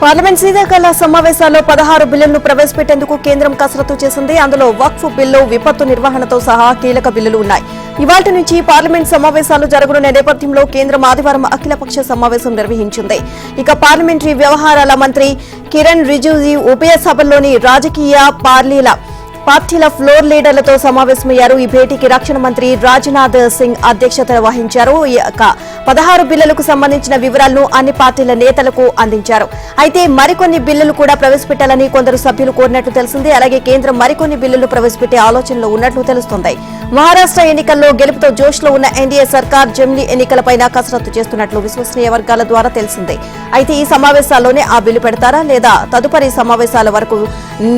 Parliament శీతాకాల సమావేశాల్లో 16 బిల్లులను ప్రవేశపెట్టేందుకు కేంద్రం కసరత్తు చేసింది. అందులో వక్ఫ్ బిల్లు, విపత్తు నిర్వహణతో సహా కీలక బిల్లులు ఉన్నాయి. ఇవాళ్టి నుంచి పార్లమెంట్ సమావేశాలు జరగనున్న నేపథ్యంలో కేంద్రం ఆదివారం అఖిలపక్ష సమావేశం నిర్వహించింది. ఇక పార్లమెంటరీ వ్యవహారాల మంత్రి కిరణ్ రిజిజు ఉభయ సభల్లోని రాజకీయ పార్టీల ఫ్లోర్ లీడర్లతో సమావేశమయ్యారు. ఈ భేటీకి రక్షణ మంత్రి రాజ్నాథ్ సింగ్ అధ్యక్షత వహించారు. 16 బిల్లులకు సంబంధించిన వివరాలను అన్ని పార్టీల నేతలకు అందించారు. అయితే మరికొన్ని బిల్లులు కూడా ప్రవేశపెట్టాలని కొందరు సభ్యులు కోరినట్లు తెలిసింది. అలాగే కేంద్రం మరికొన్ని బిల్లులు ప్రవేశపెట్టే ఆలోచనలో ఉన్నట్లు తెలుస్తోంది. మహారాష్ట్ర ఎన్నికల్లో గెలుపుతో జోష్లో ఉన్న ఎన్డీఏ సర్కార్ జమిలీ ఎన్నికలపైన కసరత్తు చేస్తున్నట్లు విశ్వసనీయ వర్గాల ద్వారా తెలిసింది. అయితే ఈ సమావేశాల్లోనే ఆ బిల్లు పెడతారా లేదా తదుపరి సమావేశాల వరకు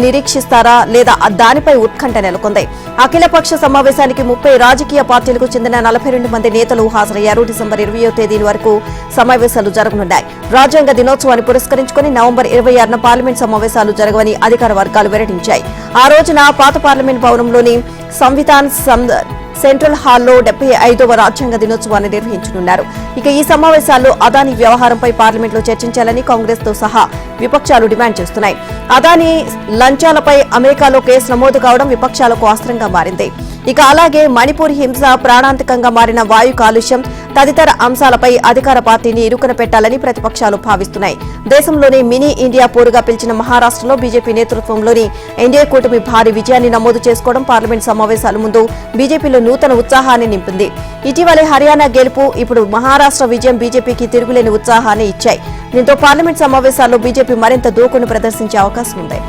నిరీక్షిస్తారా లేదా దానిపై ఉత్కంఠ నెలకొంది. అఖిలపక్ష సమావేశానికి 30 రాజకీయ పార్టీలకు చెందిన 42 మంది నేతలు హాజరయ్యారు. డిసెంబర్ 20వ తేదీ వరకు సమావేశాలు జరగనున్నాయి. రాజ్యాంగ దినోత్సవాన్ని పురస్కరించుకుని నవంబర్ 26న పార్లమెంట్ సమావేశాలు జరగవని అధికార వర్గాలు వెల్లడించాయి. ఆ రోజున పాత పార్లమెంట్ భవనంలోని సంవిధాన్ సెంట్రల్ హాల్లో 75వ రాజ్యాంగ దినోత్సవాన్ని నిర్వహించనున్నారు. ఇక ఈ సమావేశాల్లో అదానీ వ్యవహారంపై పార్లమెంట్లో చర్చించాలని కాంగ్రెస్ తో సహా విపక్షాలు డిమాండ్ చేస్తున్నాయి. అదానీ లంచాలపై అమెరికాలో కేసు నమోదు కావడం విపక్షాలకు అస్త్రంగా మారింది. ఇక అలాగే మణిపూర్ హింస, ప్రాణాంతకంగా మారిన వాయు కాలుష్యం తదితర అంశాలపై అధికార పార్టీని ఇరుకున పెట్టాలని ప్రతిపక్షాలు భావిస్తున్నాయి. దేశంలోని మినీ ఇండియా పోరుగా పిలిచిన మహారాష్ట్రలో బీజేపీ నేతృత్వంలోని ఎన్డీఏ కూటమి భారీ విజయాన్ని నమోదు చేసుకోవడం పార్లమెంట్ సమావేశాల ముందు బీజేపీలో నూతన ఉత్సాహాన్ని నింపింది. ఇటీవలే హర్యానా గెలుపు, ఇప్పుడు మహారాష్ట్ర విజయం బీజేపీకి తిరుగులేని ఉత్సాహాన్ని ఇచ్చాయి. దీంతో పార్లమెంట్ సమావేశాల్లో బీజేపీ మరింత దూకును ప్రదర్శించే అవకాశం ఉంది.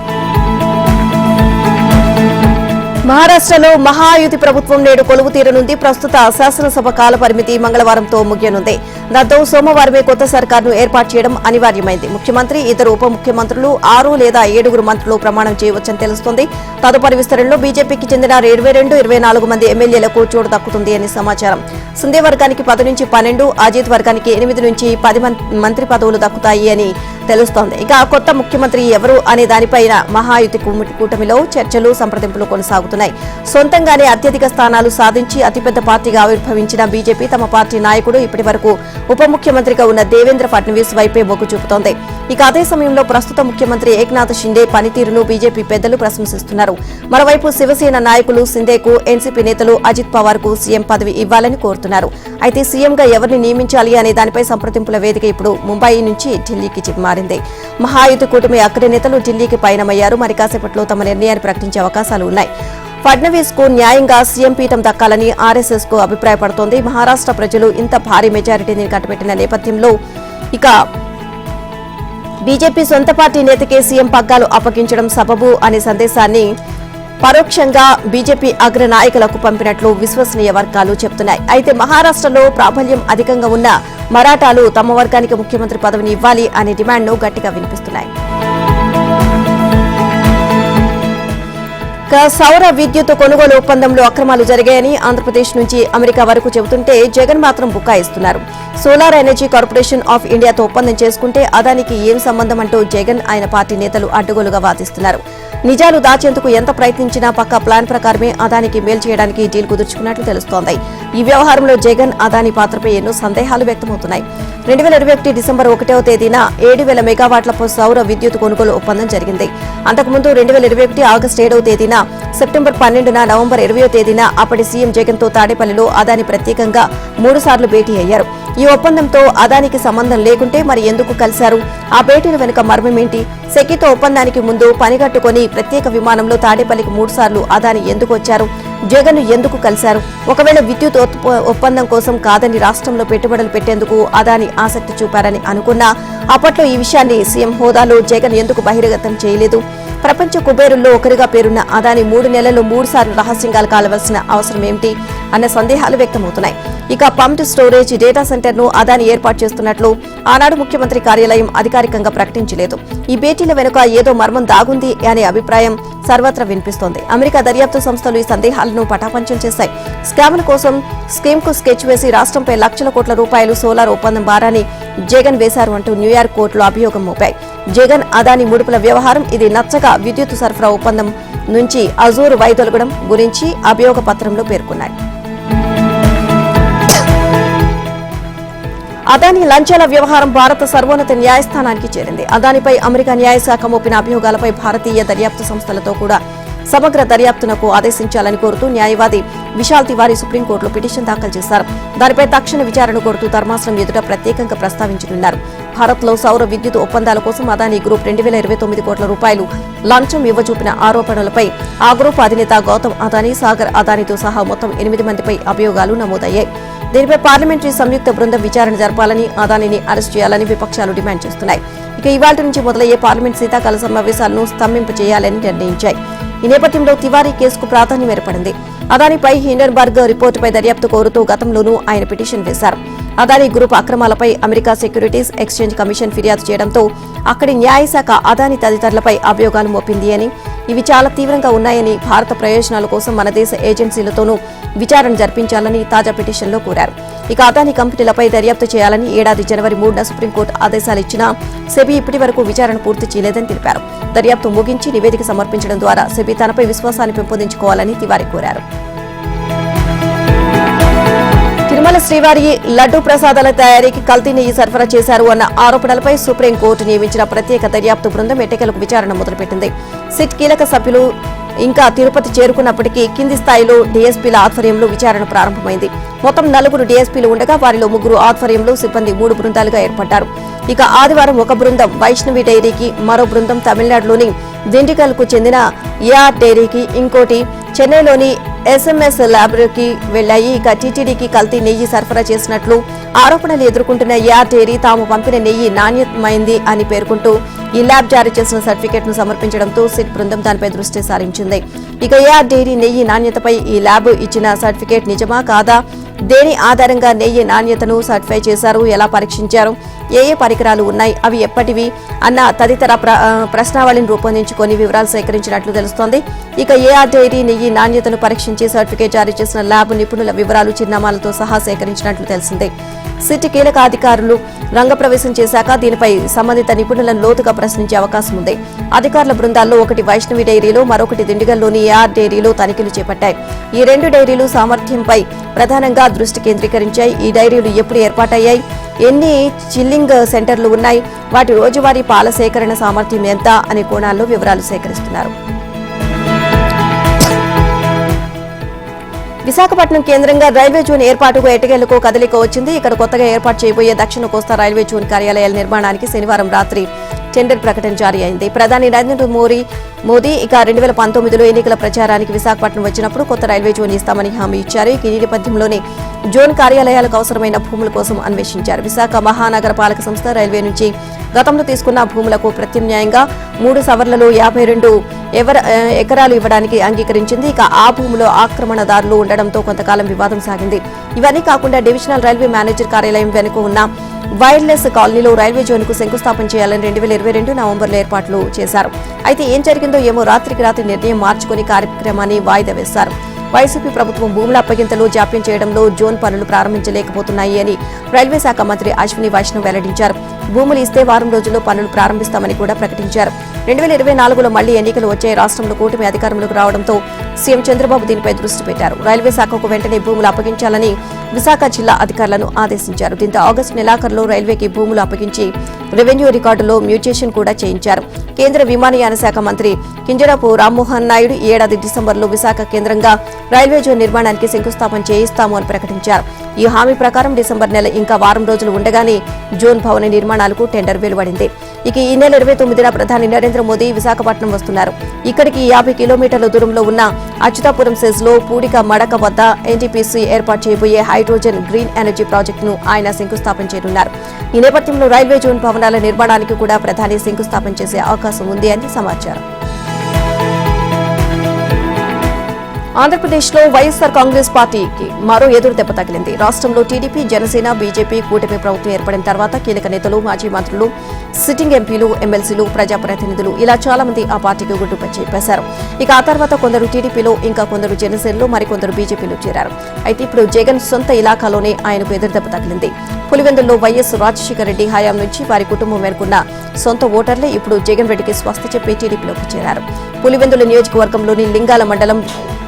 మహారాష్ట్రలో మహాయుతి ప్రభుత్వం నేడు కొలువు తీరనుంది. ప్రస్తుత శాసనసభ కాల పరిమితి మంగళవారంతో ముగియనుంది. దాంతో సోమవారమే కొత్త సర్కార్ను ఏర్పాటు చేయడం అనివార్యమైంది. ముఖ్యమంత్రి, ఇద్దరు ఉప ముఖ్యమంత్రులు, 6 లేదా 7 మంత్రులు ప్రమాణం చేయవచ్చని తెలుస్తోంది. తదుపరి విస్తరణలో బీజేపీకి చెందిన 22-24 మంది ఎమ్మెల్యేలకు చోటు దక్కుతుంది అని సమాచారం. సింధే వర్గానికి 10 నుంచి 12, అజిత్ వర్గానికి 8 నుంచి 10 మంత్రి పదవులు దక్కుతాయి అని తెలుస్తోంది. ఇక కొత్త ముఖ్యమంత్రి ఎవరు అనే దానిపైన మహాయుతి కూటమిలో చర్చలు, సంప్రదింపులు కొనసాగుతున్నాయి. సొంతంగానే అత్యధిక స్థానాలు సాధించి అతిపెద్ద పార్టీగా ఆవిర్భవించిన బీజేపీ తమ పార్టీ నాయకుడు, ఇప్పటి వరకు ఉప ముఖ్యమంత్రిగా ఉన్న దేవేంద్ర ఫడ్నవీస్ వైపే మొగ్గు చూపుతోంది. ఇక అదే సమయంలో ప్రస్తుత ముఖ్యమంత్రి ఏక్నాథ్ షిండే పనితీరును బీజేపీ పెద్దలు ప్రశంసిస్తున్నారు. మరోవైపు శివసేన నాయకులు సింధేకు, ఎన్సీపీ నేతలు అజిత్ పవార్ కు సీఎం పదవి ఇవ్వాలని కోరుతున్నారు. అయితే సీఎంగా ఎవరిని నియమించాలి అనే దానిపై సంప్రదింపుల వేదిక ఇప్పుడు ముంబై నుంచి ఢిల్లీకి మారింది. మహాయుతి కూటమి అగ్ర నేతలు ఢిల్లీకి పయనమయ్యారు. మరి కాసేపట్లో తమ నిర్ణయాన్ని ప్రకటించే అవకాశాలు ఉన్నాయి. ఫడ్నవీస్ కు న్యాయంగా సీఎం పీఠం దక్కాలని ఆర్ఎస్ఎస్ కు అభిప్రాయపడుతోంది. మహారాష్ట్ర ప్రజలు ఇంత భారీ మెజారిటీని కట్టబెట్టిన నేపథ్యంలో ఇక బీజేపీ సొంత పార్టీ నేతకే సీఎం పగ్గాలు అప్పగించడం సబబు అనే సందేశాన్ని పరోక్షంగా బీజేపీ అగ్ర నాయకులకు పంపినట్లు విశ్వసనీయ వర్గాలు చెబుతున్నాయి. అయితే మహారాష్ట్రలో ప్రాబల్యం అధికంగా ఉన్న మరాఠాలు తమ వర్గానికి ముఖ్యమంత్రి పదవిని ఇవ్వాలి అనే డిమాండ్ను గట్టిగా వినిపిస్తున్నాయి. సౌర విద్యుత్ కొనుగోలు ఒప్పందంలో అక్రమాలు జరిగాయని ఆంధ్రప్రదేశ్ నుంచి అమెరికా వరకు చెబుతుంటే జగన్ మాత్రం బుకాయిస్తున్నారు. సోలార్ ఎనర్జీ కార్పొరేషన్ ఆఫ్ ఇండియాతో ఒప్పందం చేసుకుంటే అదానికి ఏం సంబంధం అంటూ జగన్, ఆయన పార్టీ నేతలు అడ్డగోలుగా వాదిస్తున్నారు. నిజాలు దాచేందుకు ఎంత ప్రయత్నించినా పక్కా ప్లాన్ ప్రకారమే అదానికి మేలు చేయడానికి డీల్ కుదుర్చుకున్నట్లు తెలుస్తోంది. ఈ వ్యవహారంలో జగన్, అదానీ పాత్రపై ఎన్నో సందేహాలు వ్యక్తమవుతున్నాయి. 2021 డిసెంబర్ 1వ తేదీన 7,000 మెగావాట్ల సౌర విద్యుత్ కొనుగోలు ఒప్పందం జరిగింది. అంతకుముందు 2021 ఆగస్టు 7వ తేదీన, సెప్టెంబర్ 12న, నవంబర్ 20వ తేదీన అప్పటి సీఎం జగన్ తో తాడేపల్లిలో అదానీ ప్రత్యేకంగా 3 సార్లు భేటీ అయ్యారు. ఈ ఒప్పందంతో అదానికి సంబంధం లేకుంటే మరి ఎందుకు కలిశారు? ఆ భేటీల వెనుక మర్మమేంటి? సెకీతో ఒప్పందానికి ముందు పనిగట్టుకుని ప్రత్యేక విమానంలో తాడేపల్లికి 3 సార్లు అదానీ ఎందుకు వచ్చారు? జగన్ ఎందుకు కలిశారు? ఒకవేళ విద్యుత్ ఒప్పందం కోసం కాదని రాష్ట్రంలో పెట్టుబడులు పెట్టేందుకు అదానీ ఆసక్తి చూపారని అనుకున్నా అప్పట్లో ఈ విషయాన్ని సీఎం హోదాలో జగన్ ఎందుకు బహిర్గతం చేయలేదు? ప్రపంచ కుబేరుల్లో ఒకరిగా పేరున్న అదానీ 3 నెలల్లో 3 సార్లు రహస్యంగా కాలవలసిన అవసరం ఏమిటి అన్న సందేహాలు వ్యక్తమవుతున్నాయి. ఇక పంప్డ్ స్టోరేజ్ డేటా సెంటర్ ను అదానీ ఏర్పాటు చేస్తున్నట్లు ఆనాడు ముఖ్యమంత్రి కార్యాలయం అధికారికంగా ప్రకటించలేదు. ఈ భేటీల వెనుక ఏదో మర్మం దాగుంది అనే అభిప్రాయం సర్వత్రా వినిపిస్తోంది. అమెరికా దర్యాప్తు సంస్థలు ఈ సందేహాలను పటాపంచం చేశాయి. స్కామ్ల కోసం స్కీమ్ కు స్కెచ్ వేసి రాష్ట్రంపై లక్షల కోట్ల రూపాయలు సోలార్ ఒప్పందం భారాన్ని జగన్ వేశారు అంటూ న్యూయార్క్ కోర్టులో అభియోగం మోపాయి. జగన్, అదానీ ముడుపుల వ్యవహారం ఇది నచ్చగా విద్యుత్ సరఫరా ఒప్పందం నుంచి అజూర్ వైదొలగడం గురించి అభియోగ పత్రంలో పేర్కొన్నాయి. అదానీ లంచాల వ్యవహారం భారత సర్వోన్నత న్యాయస్థానానికి చేరింది. అదానిపై అమెరికా న్యాయశాఖ మోపిన అభియోగాలపై భారతీయ దర్యాప్తు సంస్థలతో కూడా సమగ్ర దర్యాప్తునకు ఆదేశించాలని కోరుతూ న్యాయవాది విశాల్ తివారీ సుప్రీంకోర్టులో పిటిషన్ దాఖలు చేశారు. దానిపై తక్షణ విచారణ కోరుతూ ధర్మాసనం ఎదుట ప్రత్యేకంగా ప్రస్తావించనున్నారు. భారత్లో సౌర విద్యుత్ ఒప్పందాల కోసం అదానీ గ్రూప్ 2029 కోట్ల రూపాయలు లంచం ఇవ్వచూపిన ఆరోపణలపై ఆ గ్రూప్ అధినేత గౌతమ్ అదానీ, సాగర్ అదానీతో సహా మొత్తం 8 మందిపై అభియోగాలు నమోదయ్యాయి. దీనిపై పార్లమెంటరీ సంయుక్త బృందం విచారణ జరపాలని, అదానీని అరెస్ట్ చేయాలని విపక్షాలు డిమాండ్ చేస్తున్నాయి. ఇక ఇవాళ నుంచి మొదలయ్యే పార్లమెంట్ శీతాకాల సమావేశాలను స్తంభింపచేయాలని నిర్ణయించాయి. ఈ నేపథ్యంలో తివారీ కేసుకు ప్రాధాన్యం ఏర్పడింది. అదానీపై హిండెన్బర్గ్ రిపోర్టుపై దర్యాప్తు కోరుతూ గతంలోనూ ఆయన పిటిషన్ వేశారు. అదానీ గ్రూప్ అక్రమాలపై అమెరికా సెక్యూరిటీస్ ఎక్స్చేంజ్ కమిషన్ ఫిర్యాదు చేయడంతో అక్కడి న్యాయశాఖ అదానీ తదితరులపై అభియోగాలు మోపింది అని, ఇవి చాలా తీవ్రంగా ఉన్నాయని, భారత ప్రయోజనాల కోసం మన దేశ ఏజెన్సీలతోనూ విచారణ జరిపించాలని తాజా పిటిషన్లో కోరారు. ఇక అదానీ కంపెనీలపై దర్యాప్తు చేయాలని ఏడాది జనవరి 3న సుప్రీంకోర్టు ఆదేశాలిచ్చినా సెబీ ఇప్పటి వరకు విచారణ పూర్తి చేయలేదని తెలిపారు. దర్యాప్తు ముగించి నివేదిక సమర్పించడం ద్వారా సెబీ తనపై విశ్వాసాన్ని పెంపొందించుకోవాలని తివారీ కోరారు. తిరుమల శ్రీవారి లడ్డూ ప్రసాదాల తయారీకి కల్తీ నెయ్యి సరఫరా చేశారు అన్న ఆరోపణలపై సుప్రీంకోర్టు నియమించిన ప్రత్యేక దర్యాప్తు బృందం ఎట్టకేలకు విచారణ మొదలుపెట్టింది. సిట్ కీలక సభ్యులు ఇంకా తిరుపతి చేరుకున్నప్పటికీ కింది స్థాయిలో డీఎస్పీల ఆధ్వర్యంలో విచారణ ప్రారంభమైంది. మొత్తం 4 డీఎస్పీలు ఉండగా వారిలో 3 ఆధ్వర్యంలో సిబ్బంది 3 బృందాలుగా ఏర్పడ్డారు. ఇక ఆదివారం ఒక బృందం వైష్ణవి డైరీకి, మరో బృందం తమిళనాడులోని దిండిగల్కు చెందిన ఏఆర్ డైరీకి, ఇంకోటి చెన్నైలోని ఎస్ఎంఎస్ ల్యాబ్కి వెళ్లాయి. ఇక టీటీడీకి కల్తీ నెయ్యి సరఫరా చేసినట్లు ఆరోపణలు ఎదుర్కొంటున్న ఏఆర్ డైరీ తాము పంపిన నెయ్యి నాణ్యమైంది అని పేర్కొంటూ ఈ ల్యాబ్ జారీ చేసిన సర్టిఫికెట్ ను సమర్పించడంతో సిట్ బృందం దానిపై దృష్టి సారించింది. ఇక ఏఆర్ డైరీ నెయ్యి నాణ్యతపై ఈ ల్యాబ్ ఇచ్చిన సర్టిఫికెట్ నిజమా కాదా, దేని ఆధారంగా నెయ్యి నాణ్యతను సర్టిఫై చేశారు, ఎలా పరీక్షించారు, ఏ పరికరాలు ఉన్నాయి, అవి ఎప్పటివి అన్న తదితర ప్రశ్నావళిని రూపొందించుకొని వివరాలు సేకరించినట్లు తెలుస్తోంది. ఇక ఏఆర్ డైరీ నెయ్యి నాణ్యతను పరీక్షించి సర్టిఫికేట్ జారీ చేసిన ల్యాబ్ నిపుణుల వివరాలు, చిరునామాలతో సహా సేకరించినట్లు తెలిసింది. సిట్ కీలక అధికారులు రంగప్రవేశం చేశాక దీనిపై సంబంధిత నిపుణులను లోతుగా ప్రశ్నించే అవకాశం ఉంది. అధికారుల బృందాల్లో ఒకటి వైష్ణవి డైరీలో, మరొకటి దిండిగల్లోని ఏఆర్ డైరీలో తనిఖీలు చేపట్టాయి. ఈ 2 డైరీలు సామర్థ్యంపై ప్రధానంగా దృష్టి కేంద్రీకరించాయి. ఈ డైరీలు ఎప్పుడు ఏర్పాటయ్యాయి, ఎన్ని చిల్లింగ్ సెంటర్లు ఉన్నాయి, వాటి రోజువారీ పాల సేకరణ సామర్థ్యం ఎంత అనే కోణాల్లో వివరాలు సేకరిస్తున్నారు. విశాఖపట్నం కేంద్రంగా రైల్వే జోన్ ఏర్పాటుకు ఎట్టకేలకు కదలిక వచ్చింది. ఇక్కడ కొత్తగా ఏర్పాటు చేయబోయే దక్షిణ కోస్తా రైల్వే జోన్ కార్యాలయాల నిర్మాణానికి శనివారం రాత్రి టెండర్ ప్రకటన జారీ అయింది. ప్రధాని నరేంద్ర మోదీ ఇక 2019లో ఎన్నికల ప్రచారానికి విశాఖపట్నం వచ్చినప్పుడు కొత్త రైల్వే జోన్ ఇస్తామని హామీ ఇచ్చారు. ఈ నేపథ్యంలోనే జోన్ కార్యాలయాలకు అవసరమైన భూముల కోసం అన్వేషించారు. విశాఖ మహానగర పాలక సంస్థ రైల్వే నుంచి గతంలో తీసుకున్న భూములకు ప్రత్యామ్నాయంగా 3 సవర్లలో 52 ఎకరాలు ఇవ్వడానికి అంగీకరించింది. ఇక ఆ భూమిలో ఆక్రమణదారులు ఉండడంతో కొంతకాలం వివాదం సాగింది. ఇవన్నీ కాకుండా డివిజనల్ రైల్వే మేనేజర్ కార్యాలయం వెనుక ఉన్న వైర్లెస్ కాలనీలో రైల్వే జోన్ కు శంకుస్థాపన చేయాలని 2022 నవంబర్లో ఏర్పాట్లు చేశారు. అయితే ఏం జరిగిందో ఏమో రాత్రికి రాత్రి నిర్ణయం మార్చుకుని కార్యక్రమాన్ని వాయిదా వేశారు. వైసీపీ ప్రభుత్వం భూముల అప్పగింతలో జాప్యం చేయడంలో జోన్ పనులు ప్రారంభించలేకపోతున్నాయి అని రైల్వే శాఖ మంత్రి అశ్విని వైష్ణవ్ వెల్లడించారు. భూములు ఇస్తే వారం రోజుల్లో పనులు ప్రారంభిస్తామని కూడా ప్రకటించారు. 2024లో మళ్లీ ఎన్నికలు వచ్చాయి. రాష్ట్రంలో కూటమి అధికారంలోకి రావడంతో సీఎం చంద్రబాబు దీనిపై దృష్టి పెట్టారు. రైల్వే శాఖకు వెంటనే భూములు అప్పగించాలని విశాఖ జిల్లా అధికారులను ఆదేశించారు. దీంతో ఆగస్టు నెలాఖరులో రైల్వేకి భూములు అప్పగించి రెవెన్యూ రికార్డులో మ్యూటేషన్ కూడా చేయించారు. కేంద్ర విమానయాన శాఖ మంత్రి కింజరాపు రామ్మోహన్ నాయుడు ఈ ఏడాది డిసెంబర్లో విశాఖ కేంద్రంగా రైల్వే జోన్ నిర్మాణానికి శంకుస్థాపన చేయిస్తాము అని ప్రకటించారు. ఈ హామీ ప్రకారం డిసెంబర్ నెల ఇంకా వారం రోజులు ఉండగానే జోన్ భవన నిర్మాణాలకు టెండర్ వెలువడింది. ఇక ఈ నెల 29న ప్రధాని నరేంద్ర మోదీ విశాఖపట్నం వస్తున్నారు. ఇక్కడికి 50 కిలోమీటర్ల దూరంలో ఉన్న అచ్యుతాపురం సెజ్ లో పూడిక మడక వద్ద ఎన్టీపీసీ ఏర్పాటు చేయబోయే హైడ్రోజన్ గ్రీన్ ఎనర్జీ ప్రాజెక్టును ఆయన శంకుస్థాపన చేయనున్నారు. ఈ నేపథ్యంలో రైల్వే జోన్ భవనాల నిర్మాణానికి కూడా ప్రధాని శంకుస్థాపన చేసే అవకాశం ఉంది అని సమాచారం. ఆంధ్రప్రదేశ్లో వైఎస్సార్ కాంగ్రెస్ పార్టీకి మరో ఎదురు దెబ్బ తగిలింది. రాష్ట్రంలో టీడీపీ, జనసేన, బీజేపీ కూటమి ప్రభుత్వం ఏర్పడిన తర్వాత కీలక నేతలు, మాజీ మంత్రులు, సిట్టింగ్ ఎంపీలు, ఎమ్మెల్సీలు, ప్రజాప్రతినిధులు ఇలా చాలా మంది ఆ పార్టీకి గుడ్డుపై చెప్పేశారు. ఇక ఆ తర్వాత కొందరు టీడీపీలో, ఇంకా కొందరు జనసేనలో, మరికొందరు బీజేపీలో చేరారు. అయితే ఇప్పుడు జగన్ సొంత ఇలాకాలోనే ఆయనకు ఎదురు దెబ్బ తగిలింది. పులివెందుల్లో వైఎస్ రాజశేఖర రెడ్డి హయాం నుంచి వారి కుటుంబం మేరకున్న సొంత ఓటర్లే ఇప్పుడు జగన్ రెడ్డికి స్వస్థ చెప్పి టీడీపీలోకి చేరారు. పులివెందుల నియోజకవర్గంలోని లింగాల మండలం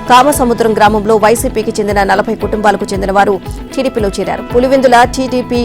కామసముద్రం గ్రామంలో వైసీపీకి చెందిన 40 కుటుంబాలకు చెందిన వారు టీడీపీలో చేరారు. పులివెందుల టీడీపీ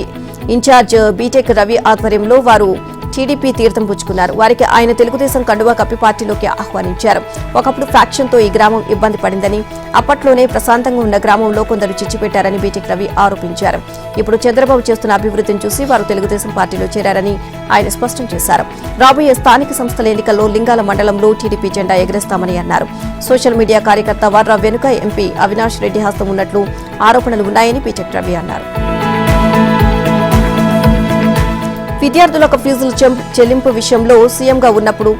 ఇన్ఛార్జ్ బీటెక్ రవి ఆధ్వర్యంలో వారు టీడీపీ తీర్థం పుచ్చుకున్నారు. వారికి ఆయన తెలుగుదేశం కండువా కప్పి పార్టీలోకి ఆహ్వానించారు. ఒకప్పుడు ఫ్యాక్షన్తో ఈ గ్రామం ఇబ్బంది పడిందని, అప్పట్లోనే ప్రశాంతంగా ఉన్న గ్రామంలో కొందరు చిచ్చిపెట్టారని బీటెక్ రవి ఆరోపించారు. ఇప్పుడు చంద్రబాబు చేస్తున్న అభివృద్ధిని చూసి వారు తెలుగుదేశం పార్టీలో చేరారని ఆయన స్పష్టం చేశారు. రాబోయే స్థానిక సంస్థల ఎన్నికల్లో లింగాల మండలంలో టీడీపీ జెండా ఎగరేస్తామని అన్నారు. సోషల్ మీడియా కార్యకర్త వర్రా వెనుక ఎంపీ అవినాష్ రెడ్డి హస్తం ఉన్నట్లు ఆరోపణలు ఉన్నాయని బీటెక్ రవి అన్నారు. విద్యార్థులకు ఫీజుల చెల్లింపు విషయంలో సీఎంగా ఉన్నప్పుడు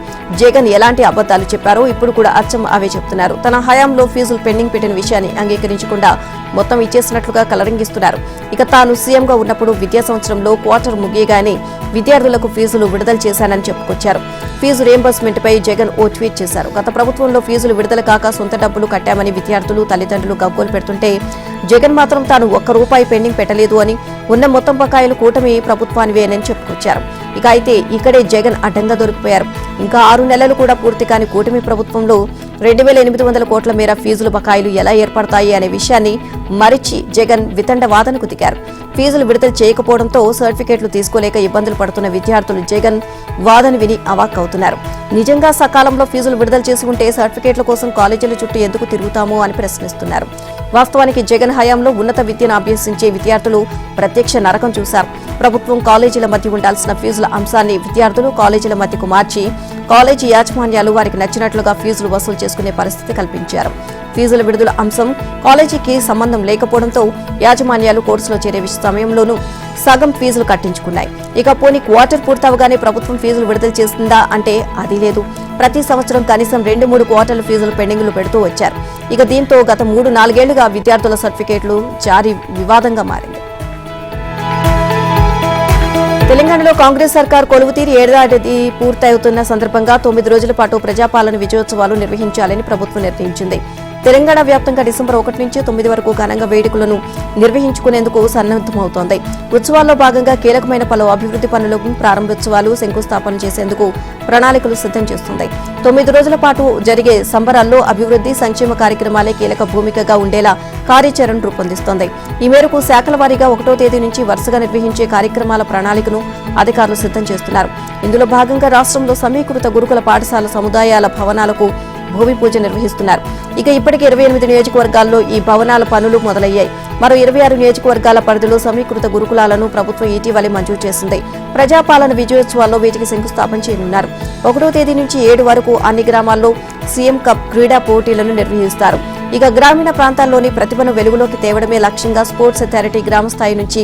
జగన్ ఎలాంటి అబద్దాలు చెప్పారో ఇప్పుడు కూడా అచ్చం అవే చెప్తున్నారు. తన హయాంలో ఫీజులు పెండింగ్ పెట్టిన విషయాన్ని అంగీకరించకుండా మొత్తం ఇచ్చేసినట్లుగా కలరింగిస్తున్నారు. ఇక తాను సీఎంగా ఉన్నప్పుడు విద్యా సంవత్సరంలో క్వార్టర్ ముగియగానే విద్యార్థులకు ఫీజులు విడుదల చేశానని చెప్పుకొచ్చారు. ఫీజు రియంబర్స్మెంట్ పై జగన్ ఓ ట్వీట్ చేశారు. గత ప్రభుత్వంలో ఫీజులు విడుదల కాక సొంత డబ్బులు కట్టామని విద్యార్థులు తల్లిదండ్రులు గగ్గోలు పెడుతుంటే జగన్ మాత్రం తాను ₹1 పెండింగ్ పెట్టలేదు అని, ఉన్న మొత్తం బకాయిలు కూటమి ప్రభుత్వానివేనని చెప్పుకొచ్చారు. ఇక అయితే ఇక్కడే జగన్ అడ్డంగా దొరికిపోయారు. ఇంకా 6 నెలలు కూడా పూర్తి కాని కూటమి ప్రభుత్వంలో 2,800 కోట్ల మేర ఫీజుల బకాయిలు ఎలా ఏర్పడతాయి అనే విషయాన్ని మరిచి జగన్ వితండ వాదనకు దిగారు. ఫీజులు విడుదల చేయకపోవడంతో సర్టిఫికెట్లు తీసుకోలేక ఇబ్బందులు పడుతున్న విద్యార్థులు జగన్ వాదన విని అవాక్కవుతున్నారు. నిజంగా సకాలంలో ఫీజులు విడుదల చేసి ఉంటే సర్టిఫికెట్ల కోసం కాలేజీల చుట్టూ ఎందుకు తిరుగుతాము అని ప్రశ్నిస్తున్నారు. వాస్తవానికి జగన్ హయాంలో ఉన్నత విద్యను అభ్యసించే విద్యార్థులు ప్రత్యక్ష నరకం చూశారు. ప్రభుత్వం కాలేజీల మధ్య ఉండాల్సిన ఫీజుల అంశాన్ని విద్యార్థులు కాలేజీల మధ్యకు మార్చి కాలేజీ యాజమాన్యాలు వారికి నచ్చినట్లుగా ఫీజులు వసూలు చేసుకునే పరిస్థితి కల్పించారు. ఫీజుల విడుదల అంశం కాలేజీకి సంబంధం లేకపోవడంతో యాజమాన్యాలు కోర్సులో చేరే సమయంలోనూ సగం ఫీజులు కట్టించుకున్నాయి. ఇక పోనీ క్వార్టర్ పూర్తవగానే ప్రభుత్వం ఫీజులు విడుదల చేసిందా అంటే అది లేదు. ప్రతి సంవత్సరం కనీసం 2-3 క్వార్టర్ల ఫీజులు పెండింగ్లు పెడుతూ వచ్చారు. ఇక దీంతో గత 3-4 ఏళ్లుగా విద్యార్థుల సర్టిఫికేట్లు జారీ వివాదంగా మారింది. తెలంగాణలో కాంగ్రెస్ సర్కార్ కొలువుతీరి ఏడాది పూర్తవుతున్న సందర్భంగా 9 రోజుల పాటు ప్రజాపాలన విజయోత్సవాలు నిర్వహించాలని ప్రభుత్వం నిర్ణయించింది. తెలంగాణ వ్యాప్తంగా డిసెంబర్ 1 నుంచి 9 వరకు ఘనంగా వేడుకలను నిర్వహించుకునేందుకు సన్నద్దమవుతోంది. ఉత్సవాల్లో భాగంగా కీలకమైన పలు అభివృద్ధి పనులకు ప్రారంభోత్సవాలు, శంకుస్థాపన చేసేందుకు ప్రణాళికలు సిద్ధం చేస్తుంది. 9 రోజుల పాటు జరిగే సంబరాల్లో అభివృద్ధి, సంక్షేమ కార్యక్రమాలే కీలక భూమికగా ఉండేలా కార్యాచరణ రూపొందిస్తోంది. ఈ మేరకు శాఖల వారీగా 1వ తేదీ నుంచి వరుసగా నిర్వహించే కార్యక్రమాల ప్రణాళికను అధికారులు సిద్ధం చేస్తున్నారు. ఇందులో భాగంగా రాష్ట్రంలో సమీకృత గురుకుల పాఠశాల సముదాయాల భవనాలకు భూమి పూజ నిర్వహిస్తున్నారు. ఇక ఇప్పటికే 28 నియోజకవర్గాల్లో ఈ భవనాల పనులు మొదలయ్యాయి. మరో 26 నియోజకవర్గాల పరిధిలో సమీకృత గురుకులాలను ప్రభుత్వం ఇటీవలే మంజూరు చేసింది. ప్రజాపాలన విజయోత్సవాల్లో వీటికి శంకుస్థాపన చేయనున్నారు. 1వ తేదీ నుంచి 7 వరకు అన్ని గ్రామాల్లో సీఎం కప్ క్రీడా పోటీలను నిర్వహిస్తారు. ఇక గ్రామీణ ప్రాంతాల్లోని ప్రతిభను వెలుగులోకి తేవడమే లక్ష్యంగా స్పోర్ట్స్ అథారిటీ గ్రామ స్థాయి నుంచి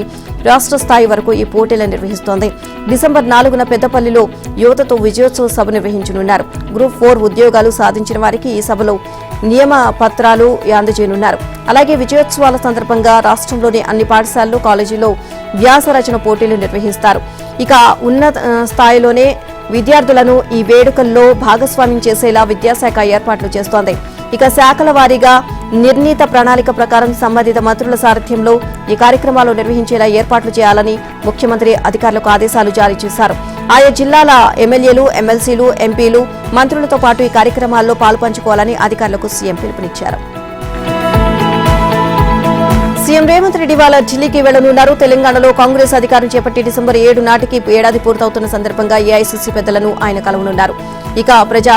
రాష్ట్ర స్థాయి వరకు ఈ పోటీలను నిర్వహిస్తోంది. డిసెంబర్ 4న పెద్దపల్లిలో యువతతో విజయోత్సవ సభ నిర్వహించనున్నారు. గ్రూప్ 4 ఉద్యోగాలు సాధించిన వారికి ఈ సభలో నియమ పత్రాలు అందజేయనున్నారు. అలాగే విజయోత్సవాల సందర్భంగా రాష్ట్రంలోని అన్ని పాఠశాలలు, కాలేజీల్లో వ్యాస రచన పోటీలు నిర్వహిస్తారు. ఇక ఉన్నత స్థాయిలోనే విద్యార్థులను ఈ వేడుకల్లో భాగస్వామ్యం చేసేలా విద్యాశాఖ ఏర్పాట్లు చేస్తోంది. ఇక శాఖల వారీగా నిర్ణీత ప్రణాళిక ప్రకారం సంబంధిత మంత్రుల సారథ్యంలో ఈ కార్యక్రమాలు నిర్వహించేలా ఏర్పాట్లు చేయాలని ముఖ్యమంత్రి అధికారులకు ఆదేశాలు జారీ చేశారు. ఆయా జిల్లాల ఎమ్మెల్యేలు, ఎమ్మెల్సీలు, ఎంపీలు, మంత్రులతో పాటు ఈ కార్యక్రమాల్లో పాల్పంచుకోవాలని అధికారులకు సీఎం పిలుపునిచ్చారు. సీఎం రేవంత్ రెడ్డి వాళ్ళ ఢిల్లీకి వెళ్లనున్నారు. తెలంగాణలో కాంగ్రెస్ అధికారం చేపట్టి డిసెంబర్ 7 నాటికి ఏడాది పూర్తవుతున్న సందర్భంగా ఏఐసీసీ పెద్దలను ఆయన కలవనున్నారు. ఇక ప్రజా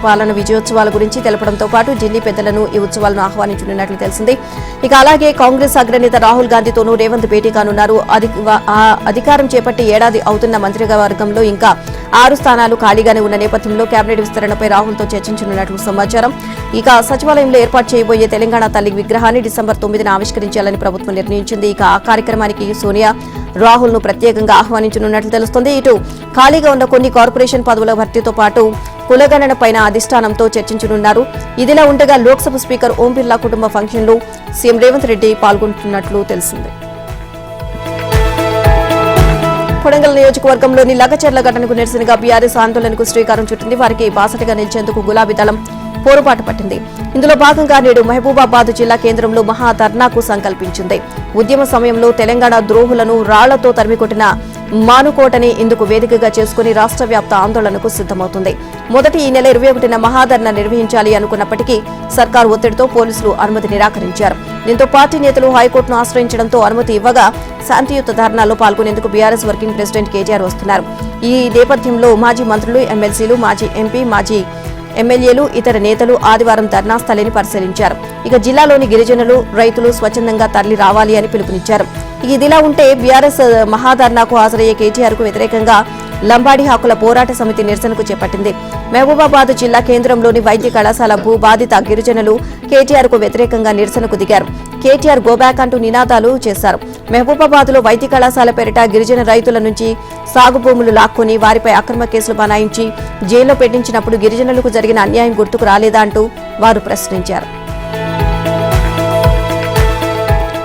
పాలన విజయోత్సవాల గురించి తెలపడంతో పాటు ఢిల్లీ పెద్దలను ఈ ఉత్సవాలను ఆహ్వానించనున్నట్లు తెలిసింది. ఇక అలాగే కాంగ్రెస్ అగ్రనేత రాహుల్ గాంధీతోనూ రేవంత్ భేటీ కానున్నారు. అధికారం చేపట్టి ఏడాది అవుతున్న మంత్రివర్గంలో ఇంకా 6 స్థానాలు ఖాళీగానే ఉన్న నేపథ్యంలో కేబినెట్ విస్తరణపై రాహుల్తో చర్చించనున్నట్లు సమాచారం. ఇక సచివాలయంలో ఏర్పాటు చేయబోయే తెలంగాణ తల్లి విగ్రహాన్ని డిసెంబర్ 9న ఆవిష్కరించాలని ప్రభుత్వం నిర్ణయించింది. ఇక ఆ కార్యక్రమానికి సోనియా, రాహుల్ ను ప్రత్యేకంగా ఆహ్వానించనున్నట్లు తెలుస్తోంది. ఇటు ఖాళీగా ఉన్న కొన్ని కార్పొరేషన్ పదవుల భర్తీతో పాటు కులగణనపైన అధిష్టానంతో చర్చించనున్నారు. ఇదిలా ఉండగా లోక్సభ స్పీకర్ ఓం బిర్లా కుటుంబ ఫంక్షన్లో సీఎం రేవంత్ రెడ్డి పాల్గొంటున్నట్లు తెలిసింది. కొడంగల్ నియోజకవర్గంలోని లగచర్ల ఘటనకు నిరసనగా బీఆర్ఎస్ ఆందోళనకు శ్రీకారం చుట్టింది. వారికి బాసటగా నిలిచేందుకు గులాబీ దళం పోరుబాటు పట్టింది. ఇందులో భాగంగా నేడు మహబూబాబాద్ జిల్లా కేంద్రంలో మహా ధర్నాకు సంకల్పించింది. ఉద్యమ సమయంలో తెలంగాణ ద్రోహులను రాళ్లతో తరిమికొట్టిన మానుకోటని ఇందుకు వేదికగా చేసుకుని రాష్ట్ర వ్యాప్త ఆందోళనకు సిద్దమవుతుంది. మొదటి ఈ నెల 21న మహాధర్నా నిర్వహించాలి అనుకున్నప్పటికీ సర్కారు ఒత్తిడితో పోలీసులు అనుమతి నిరాకరించారు. దీంతో పార్టీ నేతలు హైకోర్టును ఆశ్రయించడంతో అనుమతి ఇవ్వగా శాంతియుత ధర్నాలో పాల్గొనేందుకు బీఆర్ఎస్ వర్కింగ్ ప్రెసిడెంట్ కేటీఆర్ వస్తున్నారు. ఈ నేపథ్యంలో మాజీ మంత్రులు, ఎమ్మెల్సీలు, మాజీ ఎంపీ, మాజీ ఎమ్మెల్యేలు, ఇతర నేతలు ఆదివారం ధర్నా స్థలిని పరిశీలించారు. ఇక జిల్లాలోని గిరిజనులు, రైతులు స్వచ్ఛందంగా తరలి రావాలి అని పిలుపునిచ్చారు. ఇదిలా ఉంటే బీఆర్ఎస్ మహాధర్నాకు హాజరయ్యే కేటీఆర్ కు వ్యతిరేకంగా లంబాడి హక్కుల పోరాట సమితి నిరసనకు చేపట్టింది. మహబూబాబాద్ జిల్లా కేంద్రంలోని వైద్య కళాశాల భూ బాధిత గిరిజనులు కేటీఆర్ కు వ్యతిరేకంగా నిరసనకు దిగారు. కేటీఆర్ గోబ్యాక్ అంటూ నినాదాలు చేశారు. మహబూబాబాద్ లో వైద్య కళాశాల పేరిట గిరిజన రైతుల నుంచి సాగు భూములు లాక్కొని వారిపై అక్రమ కేసులు బనాయించి జైల్లో పెట్టించినప్పుడు గిరిజనులకు జరిగిన అన్యాయం గుర్తుకు రాలేదా అంటూ వారు ప్రశ్నించారు.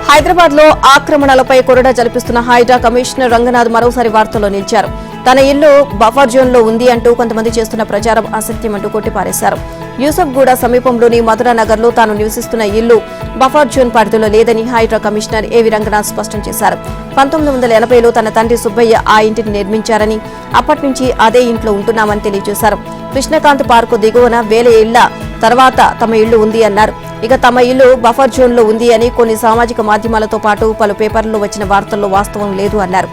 హైదరాబాద్ లో ఆక్రమణలపై కొరడా జలిపిస్తున్న హైడ్రా కమిషనర్ రంగనాథ్ మరోసారి వార్తల్లో నిలిచారు. తన ఇల్లు బఫర్ జోన్ లో ఉంది అంటూ కొంతమంది చేస్తున్న ప్రచారం అసత్యమంటూ కొట్టిపారేశారు. యూసఫ్గూడ సమీపంలోని మధురానగర్ లో తాను నివసిస్తున్న ఇల్లు బఫర్ జోన్ పరిధిలో లేదని హైడ్రా కమిషనర్ ఏవి రంగనాథ్ స్పష్టం చేశారు. 1980లో తన తండ్రి సుబ్బయ్య ఆ ఇంటిని నిర్మించారని, అప్పటి నుంచి అదే ఇంట్లో ఉంటున్నామని తెలియజేశారు. కృష్ణకాంత్ పార్కు దిగువన వేల ఏళ్ల తర్వాత తమ ఇల్లు ఉంది అన్నారు. ఇక తమ ఇల్లు బఫర్ జోన్ లో ఉంది అని కొన్ని సామాజిక మాధ్యమాలతో పాటు పలు పేపర్లలో వచ్చిన వార్తల్లో వాస్తవం లేదు అన్నారు.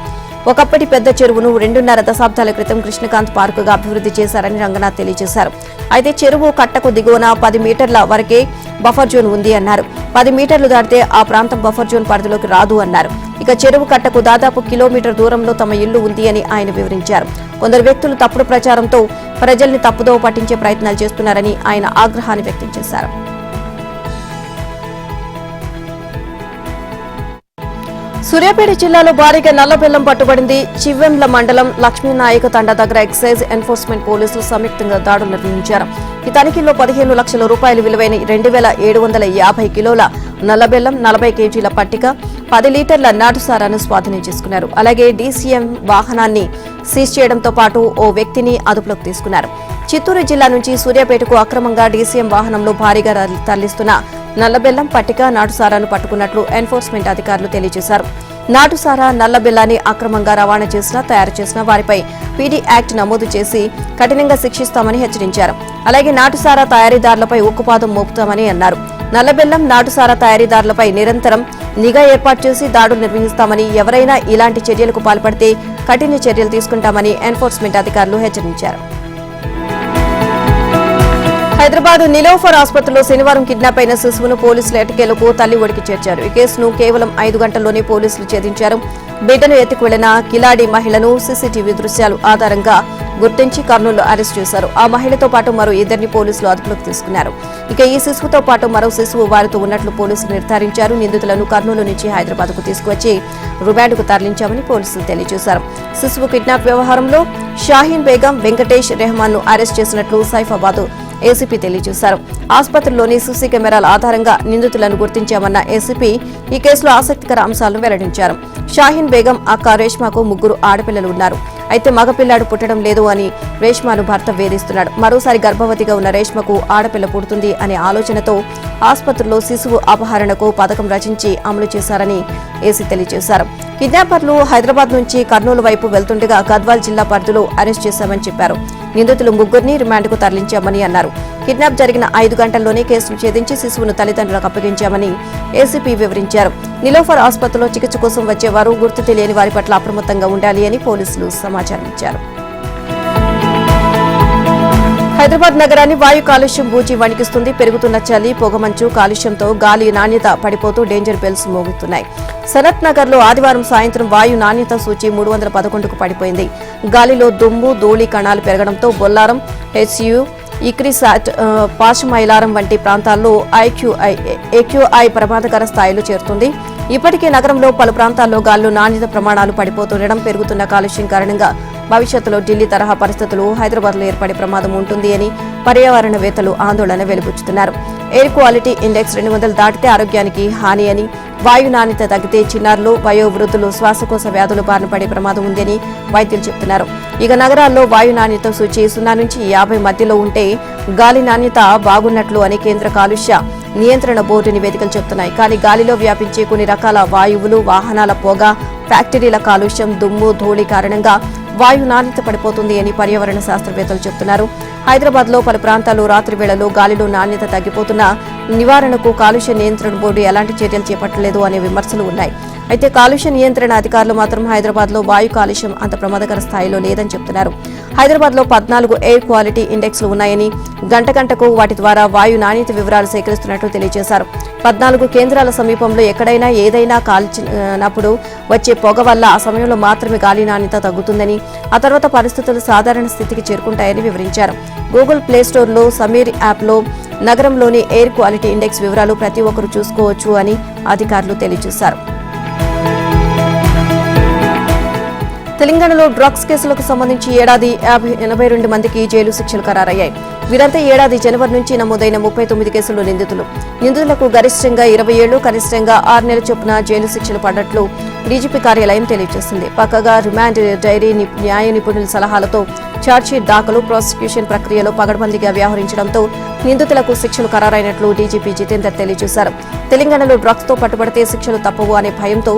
ఒకప్పటి పెద్ద చెరువును 2.5 దశాబ్దాల క్రితం కృష్ణకాంత్ పార్కుగా అభివృద్ధి చేశారని రంగనాథ్ తెలియజేశారు. అయితే చెరువు కట్టకు దిగువన 10 మీటర్ల వరకే బఫర్ జోన్ ఉంది అన్నారు. 10 మీటర్లు దాటితే ఆ ప్రాంతం బఫర్ జోన్ పరిధిలోకి రాదు అన్నారు. ఇక చెరువు కట్టకు దాదాపు కిలోమీటర్ దూరంలో తమ ఇల్లు ఉంది అని ఆయన వివరించారు. కొందరు వ్యక్తులు తప్పుడు ప్రచారంతో ప్రజల్ని తప్పుదోవ పట్టించే ప్రయత్నాలు చేస్తున్నారని ఆయన ఆగ్రహాన్ని వ్యక్తం చేశారు. సూర్యాపేట జిల్లాలో భారీగా నల్లబెల్లం పట్టుబడింది. చివ్వెంల మండలం లక్ష్మీనాయక తండా దగ్గర ఎక్సైజ్ ఎన్ఫోర్స్మెంట్ పోలీసులు సంయుక్తంగా దాడులు నిర్వహించారు. ఈ తనిఖీల్లో 15 లక్షల రూపాయలు విలువైన 2750 కిలోల నల్లబెల్లం, 40 కేజీల పట్టిక, 10 లీటర్ల నాటుసారాను స్వాధీనం చేసుకున్నారు. అలాగే డీసీఎం వాహనాన్ని సీజ్ చేయడంతో పాటు ఓ వ్యక్తిని అదుపులోకి తీసుకున్నారు. చిత్తూరు జిల్లా నుంచి సూర్యాపేటకు అక్రమంగా డీసీఎం వాహనంలో భారీగా తరలిస్తున్న నల్లబెల్లం, పట్టిక, నాటుసారాను పట్టుకున్నట్లు ఎన్ఫోర్స్మెంట్ అధికారులు తెలియజేశారు. నాటుసారా, నల్లబెల్లాన్ని అక్రమంగా రవాణా చేసినా, తయారు చేసిన వారిపై పీడీ యాక్ట్ నమోదు చేసి కఠినంగా శిక్షిస్తామని హెచ్చరించారు. అలాగే నాటుసారా తయారీదారులపై ఉక్కుపాదం మోపుతామని అన్నారు. నల్లబెల్లం, నాటుసారా తయారీదారులపై నిరంతరం నిఘా ఏర్పాటు చేసి దాడులు నిర్వహిస్తామని, ఎవరైనా ఇలాంటి చర్యలకు పాల్పడితే కఠిన చర్యలు తీసుకుంటామని ఎన్ఫోర్స్మెంట్ అధికారులు హెచ్చరించారు. హైదరాబాద్ నిలోఫర్ ఆసుపత్రిలో శనివారం కిడ్నాప్ అయిన శిశువును పోలీసులు ఎట్టకేలకు తల్లి ఒడికి చేర్చారు. ఈ కేసును కేవలం 5 గంటల్లోనే పోలీసులు ఛేదించారు. బిడ్డను ఎత్తుకువెళ్లిన కిలాడి మహిళను సీసీటీవీ దృశ్యాలు ఆధారంగా గుర్తించి కర్నూలులో అరెస్ట్ చేశారు. ఆ మహిళతో పాటు మరో 2 పోలీసులు అదుపులోకి తీసుకున్నారు. ఇక ఈ శిశువుతో పాటు మరో శిశువు వారితో ఉన్నట్లు పోలీసులు నిర్ధారించారు. నిందితులను కర్నూలు నుంచి హైదరాబాద్ కు తీసుకువచ్చి రిమాండ్కు తరలించామని పోలీసులు తెలియజేశారు. శిశువు కిడ్నాప్ వ్యవహారంలో షాహీన్ బేగం, వెంకటేష్ రెహమాన్ ను అరెస్ట్ చేసినట్లు సైఫాబాద్ ఏసీపీ తెలియజేశారు. ఆసుపత్రిలోని సీసీ కెమెరాల ఆధారంగా నిందితులను గుర్తించామన్న ఏసీపీ ఈ కేసులో ఆసక్తికర అంశాలను వెల్లడించారు. షాహీన్ బేగం అక్క రేష్మాకు 3 ఆడపిల్లలు ఉన్నారు. అయితే మగపిల్లాడు పుట్టడం లేదు అని రేష్మాను భర్త వేధిస్తున్నాడు. మరోసారి గర్భవతిగా ఉన్న రేష్మకు ఆడపిల్ల పుడుతుంది అనే ఆలోచనతో ఆసుపత్రిలో శిశువు అపహరణకు పథకం రచించి అమలు చేశారని ఏసీ తెలియజేశారు. కిడ్నాపర్లు హైదరాబాద్ నుంచి కర్నూలు వైపు వెళ్తుండగా గద్వాల్ జిల్లా పరిధిలో అరెస్ట్ చేశామని చెప్పారు. నిందితులు 3 రిమాండ్కు తరలించామని అన్నారు. కిడ్నాప్ జరిగిన 5 గంటల్లోనే కేసును ఛేదించి శిశువును తల్లిదండ్రులకు అప్పగించామని ఏసీపీ వివరించారు. నిలోఫర్ ఆసుపత్రిలో చికిత్స కోసం వచ్చేవారు గుర్తు తెలియని వారి పట్ల అప్రమత్తంగా ఉండాలి అని పోలీసులు సమాచారం ఇచ్చారు. హైదరాబాద్ నగరాన్ని వాయు కాలుష్యం బూచి వణికిస్తుంది. పెరుగుతున్న చలి, పొగమంచు, కాలుష్యంతో గాలి నాణ్యత పడిపోతూ డేంజర్ బెల్స్ మోగుతున్నాయి. సనత్ నగర్ లో ఆదివారం సాయంత్రం వాయు నాణ్యత సూచి 311కు పడిపోయింది. గాలిలో దుమ్ము, ధూళి కణాలు పెరగడంతో బొల్లారం, హెచ్యు, ఇక్రిసాట్, పాశమైలారం వంటి ప్రాంతాల్లో ఏక్యూఐ ప్రమాదకర స్థాయిలో చేరుతుంది. ఇప్పటికే నగరంలో పలు ప్రాంతాల్లో గాల్లో నాణ్యత ప్రమాణాలు పడిపోతుండడం, పెరుగుతున్న కాలుష్యం కారణంగా భవిష్యత్తులో ఢిల్లీ తరహా పరిస్థితులు హైదరాబాద్లో ఏర్పడే ప్రమాదం ఉంటుంది అని పర్యావరణవేత్తలు ఆందోళన వెలుబుచ్చుతున్నారు. ఎయిర్ క్వాలిటీ ఇండెక్స్ 200 దాటితే ఆరోగ్యానికి హాని అని, వాయు నాణ్యత తగ్గితే చిన్నారులు, వయోవృద్ధులు శ్వాసకోశ వ్యాధులు బారిన పడే ప్రమాదం ఉందని వైద్యులు చెబుతున్నారు. ఇక నగరాల్లో వాయు నాణ్యత సూచి 0 నుంచి 50 మధ్యలో ఉంటే గాలి నాణ్యత బాగున్నట్లు అని కేంద్ర కాలుష్య నియంత్రణ బోర్డు నివేదికలు చెబుతున్నాయి. కానీ గాలిలో వ్యాపించే కొన్ని రకాల వాయువులు, వాహనాల పొగ, ఫ్యాక్టరీల కాలుష్యం, దుమ్ము, ధూళి కారణంగా వాయు నాణ్యత పడిపోతుంది అని పర్యావరణ శాస్త్రవేత్తలు చెబుతున్నారు. హైదరాబాద్ లో పలు ప్రాంతాల్లో రాత్రి వేళలో గాలిలో నాణ్యత తగ్గిపోతున్నా నివారణకు కాలుష్య నియంత్రణ బోర్డు ఎలాంటి చర్యలు చేపట్టలేదు అనే విమర్శలు ఉన్నాయి. అయితే కాలుష్య నియంత్రణ అధికారులు మాత్రం హైదరాబాద్ లో వాయు కాలుష్యం అంత ప్రమాదకర స్థాయిలో లేదని చెబుతున్నారు. హైదరాబాద్ లో 14 ఎయిర్ క్వాలిటీ ఇండెక్స్లు ఉన్నాయని, గంటకు వాటి ద్వారా వాయు నాణ్యత వివరాలు సేకరిస్తున్నట్లు తెలియజేశారు. 14 కేంద్రాల సమీపంలో ఎక్కడైనా ఏదైనా కాల్చినప్పుడు వచ్చే పొగ వల్ల ఆ సమయంలో మాత్రమే గాలి నాణ్యత తగ్గుతుందని, ఆ తర్వాత పరిస్థితులు సాధారణ స్థితికి చేరుకుంటాయని వివరించారు. గూగుల్ ప్లే స్టోర్లో సమీర్ యాప్లో నగరంలోని ఎయిర్ క్వాలిటీ ఇండెక్స్ వివరాలు ప్రతి ఒక్కరూ చూసుకోవచ్చు అని అధికారులు తెలియజేశారు. తెలంగాణలో డ్రగ్స్ కేసులకు సంబంధించి ఏడాది 82 మందికి జైలు శిక్షలు ఖరారయ్యాయి. వీరంతా ఏడాది జనవరి నుంచి నమోదైన 39 కేసుల్లో నిందితులకు గరిష్టంగా 20 ఏళ్లు, కనిష్టంగా 6 నెలల చొప్పున జైలు శిక్షలు పడ్డట్లు డీజీపీ కార్యాలయం తెలియజేసింది. పక్కగా రిమాండ్ డైరీ, న్యాయ నిపుణుల సలహాలతో ఛార్జ్షీట్ దాఖలు, ప్రాసిక్యూషన్ ప్రక్రియలో పగడ్బందీగా వ్యవహరించడంతో నిందితులకు శిక్షలు ఖరారైనట్లు డీజీపీ జితేందర్ తెలియజేశారు. తెలంగాణలో డ్రగ్స్ తో పట్టుబడితే శిక్షలు తప్పవు అనే భయంతో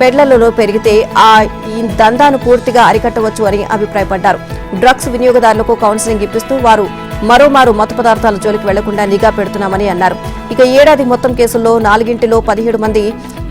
పెడ్లర్లలో పెరిగితే ఈ దందాను పూర్తిగా అరికట్టవచ్చు అని అభిప్రాయపడ్డారు. డ్రగ్స్ వినియోగదారులకు కౌన్సిలింగ్ ఇప్పిస్తూ వారు మరోమారు మత్తు పదార్థాల జోలికి వెళ్లకుండా నిఘా పెడుతున్నామని అన్నారు. ఇక ఏడాది మొత్తం కేసుల్లో 4 17 మంది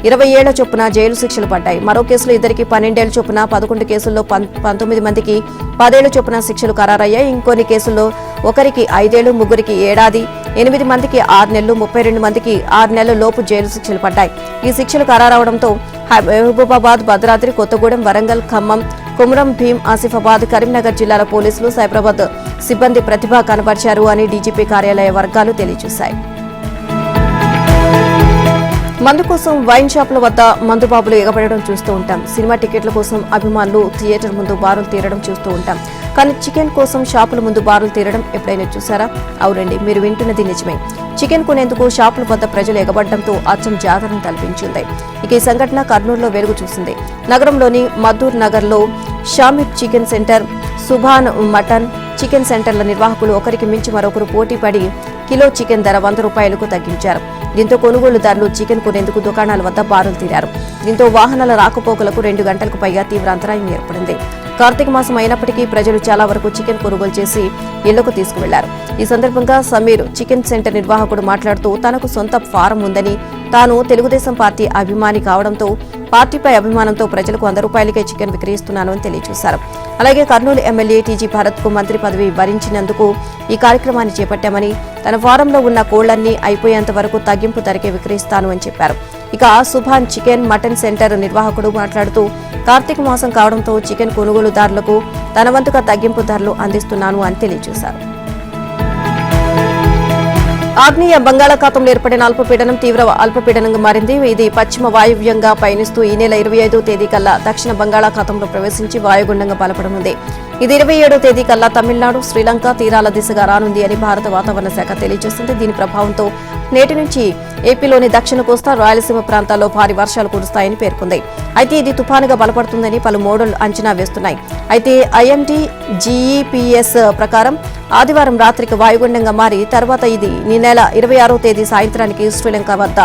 20 ఏళ్ల చొప్పున జైలు శిక్షలు పడ్డాయి. మరో కేసులో ఇద్దరికి 12 ఏళ్ల చొప్పున, 11 కేసుల్లో 19 మందికి 10 ఏళ్ల చొప్పున శిక్షలు ఖరారయ్యాయి. ఇంకొన్ని కేసుల్లో ఒకరికి 5 ఏళ్లు, ముగ్గురికి ఏడాది, 8 మందికి 6 నెలలు, 32 మందికి 6 నెలల లోపు జైలు శిక్షలు పడ్డాయి. ఈ శిక్షలు ఖరారవడంతో మహబూబాబాద్, భద్రాద్రి కొత్తగూడెం, వరంగల్, ఖమ్మం, కుమ్రం భీం, ఆసిఫాబాద్, కరీంనగర్ జిల్లాల పోలీసులు, సైబరాబాద్ సిబ్బంది ప్రతిభ కనబర్చారు అని డీజీపీ కార్యాలయ వర్గాలు తెలియజేశాయి. మందు కోసం వైన్ షాపుల వద్ద మందుబాబులు ఎగబడడం చూస్తూ ఉంటాం. సినిమా టికెట్ల కోసం అభిమానులు థియేటర్ ముందు బారులు తీరడం చూస్తూ ఉంటాం. కానీ చికెన్ కోసం షాపుల ముందు బారులు తీరడం ఎప్పుడైనా చూసారా? అవునండి, మీరు వింటున్నది నిజమే. చికెన్ కొనేందుకు షాపుల వద్ద ప్రజలు ఎగబడడంతో అచ్చం జాతరను తలపించింది. ఇక ఈ సంఘటన కర్నూలులో వెలుగు చూసింది. నగరంలోని మధూర్ నగర్లో Shamir chicken centre, Subhan mutton chicken సెంటర్ల నిర్వాహకులు ఒకరికి మించి మరొకరు పోటీపడి కిలో చికెన్ ధర 100 రూపాయలకు తగ్గించారు. దీంతో కొనుగోలుదారులు చికెన్ కొనేందుకు దుకాణాల వద్ద బారులు తీరారు. దీంతో వాహనాల రాకపోకలకు 2 గంటలకు పైగా తీవ్ర అంతరాయం ఏర్పడింది. కార్తీక మాసం అయినప్పటికీ ప్రజలు చాలా వరకు చికెన్ కొనుగోలు చేసి ఇళ్లకు తీసుకువెళ్లారు. ఈ సందర్భంగా సమీర్ చికెన్ సెంటర్ నిర్వాహకుడు మాట్లాడుతూ తనకు సొంత ఫారం ఉందని, తాను తెలుగుదేశం పార్టీ అభిమాని కావడంతో పార్టీపై అభిమానంతో ప్రజలకు 100 రూపాయలకే చికెన్ విక్రయిస్తున్నాను అని తెలియజేశారు. అలాగే కర్నూలు ఎమ్మెల్యే టీజీ భరత్ కు మంత్రి పదవి భరించినందుకు ఈ కార్యక్రమాన్ని చేపట్టామని, తన ఫారంలో ఉన్న కోళ్లన్నీ అయిపోయేంత వరకు తగ్గింపు ధరకే విక్రయిస్తాను అని చెప్పారు. ఇక సుభాన్ చికెన్ మటన్ సెంటర్ నిర్వాహకుడు మాట్లాడుతూ కార్తీక మాసం కావడంతో చికెన్ కొనుగోలుదారులకు తన వంతుగా తగ్గింపు ధరలు అందిస్తున్నాను అని తెలియజేశారు. ఆగ్నేయ బంగాళాఖాతంలో ఏర్పడిన అల్పపీడనం తీవ్ర అల్పపీడనంగా మారింది. ఇది పశ్చిమ వాయువ్యంగా పయనిస్తూ ఈ నెల 25వ తేదీ కల్లా దక్షిణ బంగాళాఖాతంలో ప్రవేశించి వాయుగుండంగా బలపడనుంది. ఇది 27వ తేదీ కల్లా తమిళనాడు, శ్రీలంక తీరాల దిశగా రానుంది అని భారత వాతావరణ శాఖ తెలియజేసింది. దీని ప్రభావంతో నేటి నుంచి ఏపీలోని దక్షిణ కోస్తా, రాయలసీమ ప్రాంతాల్లో భారీ వర్షాలు కురుస్తాయని పేర్కొంది. అయితే ఇది తుపానుగా బలపడుతుందని పలు మోడళ్లు అంచనా వేస్తున్నాయి. అయితే ఐఎండీ జీఈపీఎస్ ప్రకారం ఆదివారం రాత్రికి వాయుగుండంగా మారి తర్వాత ఇది ఈ నెల 26వ తేదీ సాయంత్రానికి శ్రీలంక వద్ద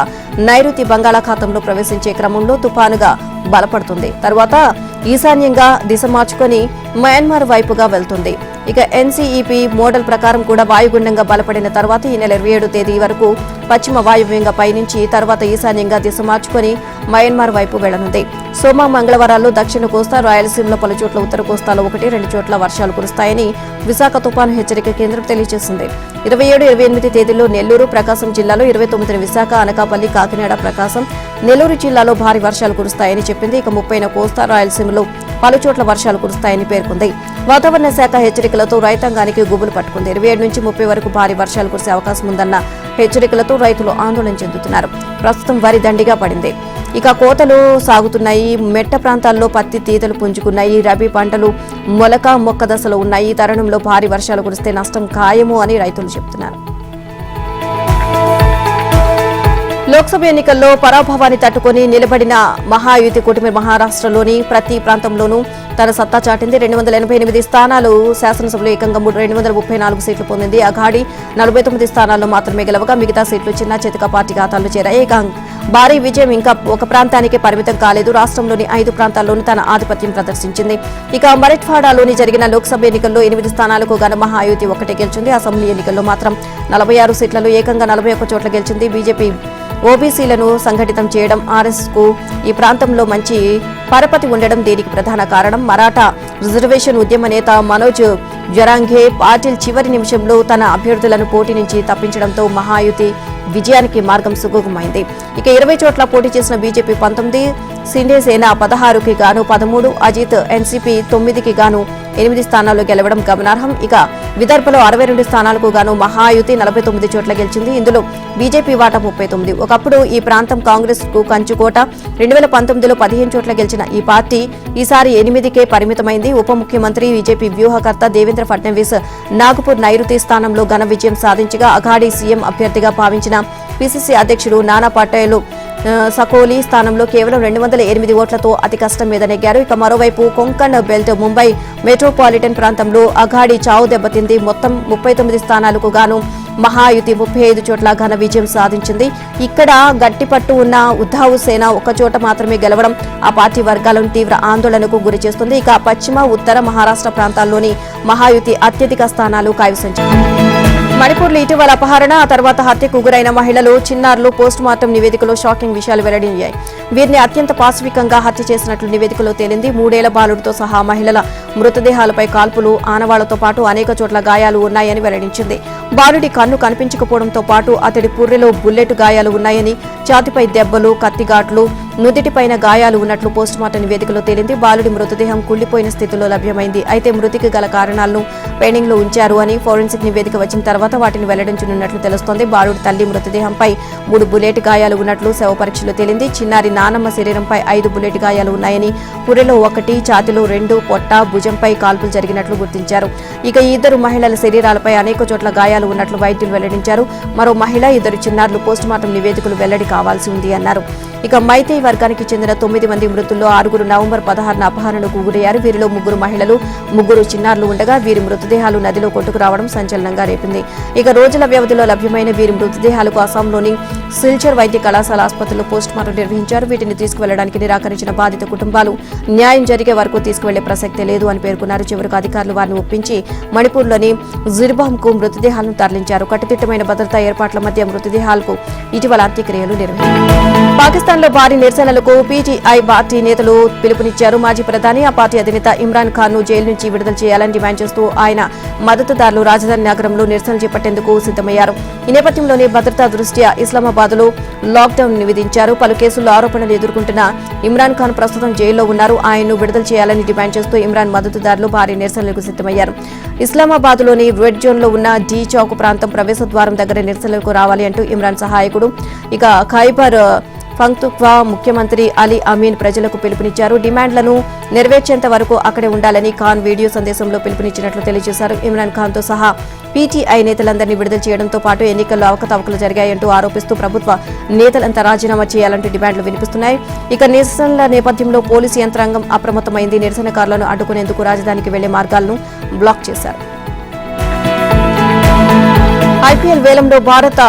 నైరుతి బంగాళాఖాతంలో ప్రవేశించే క్రమంలో తుపానుగా బలపడుతుంది. తర్వాత ఈశాన్యంగా దిశ మార్చుకొని మయన్మార్ వైపుగా వెళ్తుంది. ఇక ఎన్సీఈపీ మోడల్ ప్రకారం కూడా వాయుగుండంగా బలపడిన తర్వాత ఈ నెల 27వ తేదీ వరకు పశ్చిమ వాయువ్యంగా పయనించి తర్వాత ఈశాన్యంగా దిశ మార్చుకొని మయన్మార్ వైపు వెళ్లనుంది. సోమ, మంగళవారాల్లో దక్షిణ కోస్తా, రాయలసీమలో పలు చోట్ల, ఉత్తర కోస్తాలో 1-2 చోట్ల వర్షాలు కురుస్తాయని విశాఖ తుపాను హెచ్చరిక కేంద్రం తెలియజేసింది. 27, 28 తేదీల్లో నెల్లూరు, ప్రకాశం జిల్లాలో, 29న విశాఖ, అనకాపల్లి, కాకినాడ, ప్రకాశం, నెల్లూరు జిల్లాలో భారీ వర్షాలు కురుస్తాయని చెప్పింది. ఇక 30న కోస్తా, రాయలసీమలో పలు చోట్ల వర్షాలు కురుస్తాయని పేర్కొంది. వాతావరణ శాఖ హెచ్చరికలతో రైతాంగానికి గుబులు పట్టుకుంది. 27 నుంచి 30 వరకు భారీ వర్షాలు కురిసే అవకాశం ఉందన్న హెచ్చరికలతో రైతులు ఆందోళన చెందుతున్నారు. ప్రస్తుతం వరి దండిగా పడింది. ఇక కోతలు సాగుతున్నాయి. మెట్ట ప్రాంతాల్లో పత్తి తీతలు పుంజుకున్నాయి. రబీ పంటలు మొలక మొక్క దశలో ఉన్నాయి. ఈ తరుణంలో భారీ వర్షాలు కురిస్తే నష్టం ఖాయము అని రైతులు చెబుతున్నారు. లోక్సభ ఎన్నికల్లో పరాభవాన్ని తట్టుకుని నిలబడిన మహాయుతి కూటమి మహారాష్ట్రలోని ప్రతి ప్రాంతంలోనూ తన సత్తా చాటింది. 288 స్థానాలు శాసనసభలో ఏకంగా 234 సీట్లు పొందింది. అఘాడి 49 స్థానాల్లో మాత్రమే గెలవగా మిగతా సీట్లు చిన్న చేతిక పార్టీ ఖాతాల్లో చేరాయి. భారీ విజయం ఇంకా ఒక ప్రాంతానికి పరిమితం కాలేదు. రాష్ట్రంలోని 5 ప్రాంతాల్లోనూ తన ఆధిపత్యం ప్రదర్శించింది. ఇక మరాఠ్వాడాలోని జరిగిన లోక్సభ ఎన్నికల్లో 8 స్థానాలకు గాను మహాయుతి ఒకటే గెలిచింది. అసెంబ్లీ ఎన్నికల్లో మాత్రం 46 సీట్లలో ఏకంగా 41 చోట్ల గెలిచింది. బీజేపీ ఓబీసీలను సంఘటితం చేయడం, ఆర్ఎస్ కు ఈ ప్రాంతంలో మంచి పరపతి ఉండడం దీనికి ప్రధాన కారణం. మరాఠా రిజర్వేషన్ ఉద్యమ నేత మనోజ్ జరాంఘే పాటిల్ చివరి నిమిషంలో తన అభ్యర్థులను పోటీ నుంచి తప్పించడంతో మహాయుతి విజయానికి మార్గం సుగమమైంది. ఇక 20 చోట్ల పోటీ చేసిన బీజేపీ 19, సిండే సేన 16కి గాను 13, అజిత్ ఎన్సీపీ 9కి గాను 8 స్థానాల్లో గెలవడం గమనార్హం. ఇక విదర్భలో 62 స్థానాలకు గాను మహాయుతి 49 చోట్ల గెలిచింది. ఇందులో బీజేపీ వాటా 39. ఒకప్పుడు ఈ ప్రాంతం కాంగ్రెస్ కు కంచుకోట. 2019లో 15 చోట్ల గెలిచిన ఈ పార్టీ ఈసారి 8కే పరిమితమైంది. ఉప ముఖ్యమంత్రి బీజేపీ వ్యూహకర్త దేవేంద్ర ఫడ్నవీస్ నాగపూర్ నైరుతి స్థానంలో ఘన విజయం సాధించగా అఘాడీ సీఎం అభ్యర్థిగా భావించిన పీసీసీ అధ్యక్షుడు నానా పటేల్ సకోలీ స్థానంలో కేవలం 208 ఓట్లతో అతి కష్టం మీద నెగ్గారు. ఇక మరోవైపు కొంకణ్ బెల్ట్ ముంబై మెట్రోపాలిటన్ ప్రాంతంలో అఘాడీ చావు దెబ్బతింది. మొత్తం 39 స్థానాలకు గాను మహాయుతి 35 చోట్ల ఘన విజయం సాధించింది. ఇక్కడ గట్టిపట్టు ఉన్న ఉద్ధవ్ సేన ఒక్క చోట మాత్రమే గెలవడం ఆ పార్టీ వర్గాలను తీవ్ర ఆందోళనకు గురి చేస్తుంది. ఇక పశ్చిమ, ఉత్తర మహారాష్ట్ర ప్రాంతాల్లోని మహాయుతి అత్యధిక స్థానాలు కైవసం చేసుకుంది. మణిపూర్లో ఇటీవల అపహరణ, ఆ తర్వాత హత్యకు గురైన మహిళలు, చిన్నారులు పోస్ట్ మార్టం నివేదికలో షాకింగ్ విషయాలు వెల్లడయ్యాయి. వీరిని అత్యంత పాశవికంగా హత్య చేసినట్లు నివేదికలో తేలింది. 3 ఏళ్ల బాలుడితో సహా మహిళల మృతదేహాలపై కాల్పులు, ఆనవాళ్లతో పాటు అనేక చోట్ల గాయాలు ఉన్నాయని వెల్లడించింది. బాలుడి కన్ను కనిపించకపోవడంతో పాటు అతడి పుర్రెలో బుల్లెట్ గాయాలు ఉన్నాయని, ఛాతీపై దెబ్బలు, కత్తిగాట్లు, నుదిటిపైన గాయాలు ఉన్నట్లు పోస్టుమార్టం నివేదికలో తేలింది. బాలుడి మృతదేహం కుళ్లిపోయిన స్థితిలో లభ్యమైంది. అయితే మృతికి గల కారణాలను పెండింగ్ లో ఉంచారు అని ఫోరెన్సిక్ నివేదిక వచ్చిన తర్వాత వాటిని వెల్లడించనున్నట్లు తెలుస్తోంది. బాలుడి తల్లి మృతదేహంపై 3 బుల్లెట్ గాయాలు ఉన్నట్లు శవ పరీక్షలో తేలింది. చిన్నారి నానమ్మ శరీరంపై 5 బుల్లెట్ గాయాలు ఉన్నాయని, పుర్రెలో 1, ఛాతీలో 2, పొట్ట, భుజంపై కాల్పులు జరిగినట్లు గుర్తించారు. ఇక ఈ 2 మహిళల శరీరాలపై అనేక చోట్ల గాయాలు ఉన్నట్లు వైద్యులు వెల్లడించారు. మరో మహిళ, 2 చిన్నారులు పోస్టుమార్టం నివేదికలు వెల్లడి కావాల్సి ఉంది అన్నారు. ఇక మైతేయి వర్గానికి చెందిన 9 మంది మృతుల్లో 6 నవంబర్ 16న అపహరణకు గురయ్యారు. వీరిలో 3 మహిళలు, 3 చిన్నారులు ఉండగా వీరి మృతదేహాలు నదిలో కొట్టుకురావడం సంచలనంగా రేపింది. ఇక రోజుల వ్యవధిలో లభ్యమైన వీరి మృతదేహాలకు అస్సాంలోని సిల్చర్ వైద్య కళాశాల ఆసుపత్రిలో పోస్టుమార్టం నిర్వహించారు. వీటిని తీసుకువెళ్లడానికి నిరాకరించిన బాధిత కుటుంబాలు న్యాయం జరిగే వరకు తీసుకువెళ్లే ప్రసక్తే లేదు అని పేర్కొన్నారు. చివరకు అధికారులు వారిని ఒప్పించి మణిపూర్లోని జిర్బాంకు మృతదేహాలను తరలించారు. కట్టుదిట్టమైన భద్రతా ఏర్పాట్ల మధ్య మృతదేహాలకు ఇటీవల అంత్యక్రియలు నిర్వహించారు. పాకిస్తాన్లో భారీ నిరసనలకు పీటీఐ పార్టీ నేతలు పిలుపునిచ్చారు. మాజీ ప్రధాని, ఆ పార్టీ అధినేత ఇమ్రాన్ ఖాన్ ను జైలు నుంచి విడుదల చేయాలని డిమాండ్ చేస్తూ ఆయన మద్దతుదారులు రాజధాని నగరంలో నిరసనలు చేపట్టేందుకు సిద్దమయ్యారు. ఈ నేపథ్యంలోనే భద్రతా దృష్ట్యా ఇస్లామాబాద్లో లాక్డౌన్ విధించారు. పలు కేసుల్లో ఆరోపణలు ఎదుర్కొంటున్న ఇమ్రాన్ ఖాన్ ప్రస్తుతం జైల్లో ఉన్నారు. ఆయన్ను విడుదల చేయాలని డిమాండ్ చేస్తూ ఇమ్రాన్ మద్దతుదారులు భారీ నిరసనలకు సిద్దమయ్యారు. ఇస్లామాబాద్లోని రెడ్ జోన్లో ఉన్న డి చౌక్ ప్రాంతం ప్రవేశ ద్వారం దగ్గర నిరసనలకు రావాలి అంటూ ఇమ్రాన్ సహాయకుడు ఇక ఖైబర్ పఖ్తూన్ఖ్వా ముఖ్యమంత్రి అలీ అమీన్ ప్రజలకు పిలుపునిచ్చారు. డిమాండ్లను నెరవేర్చేంత వరకు అక్కడే ఉండాలని ఖాన్ వీడియో సందేశంలో పిలుపునిచ్చినట్లు తెలియజేశారు. ఇమ్రాన్ ఖాన్తో సహా పీటీఐ నేతలందరినీ విడుదల చేయడంతో పాటు ఎన్నికల్లో అవకతవకలు జరిగాయంటూ ఆరోపిస్తూ ప్రభుత్వ నేతలంతా రాజీనామా చేయాలంటూ డిమాండ్లు వినిపిస్తున్నాయి. ఇక నిరసనల నేపథ్యంలో పోలీసు యంత్రాంగం అప్రమత్తమైంది. నిరసనకారులను అడ్డుకునేందుకు రాజధానికి వెళ్లే మార్గాలను బ్లాక్ చేశారు. ఐపీఎల్ వేలంలో భారత